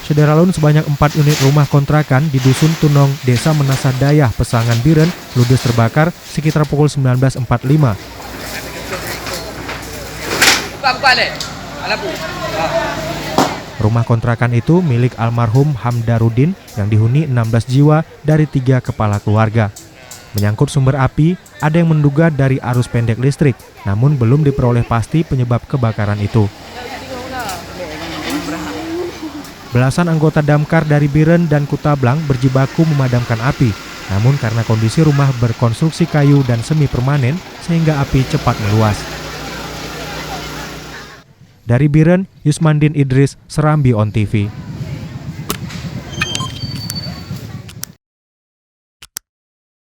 Sederalun sebanyak 4 unit rumah kontrakan di Dusun Tunong, Desa Menasah Dayah, Pesangan Biren, ludes terbakar sekitar pukul 19.45. Rumah kontrakan itu milik almarhum Hamdarudin yang dihuni 16 jiwa dari 3 kepala keluarga. Menyangkut sumber api, ada yang menduga dari arus pendek listrik, namun belum diperoleh pasti penyebab kebakaran itu. Belasan anggota damkar dari Biren dan Kutablang berjibaku memadamkan api. Namun karena kondisi rumah berkonstruksi kayu dan semi permanen sehingga api cepat meluas. Dari Biren, Yusmandin Idris, Serambi On TV.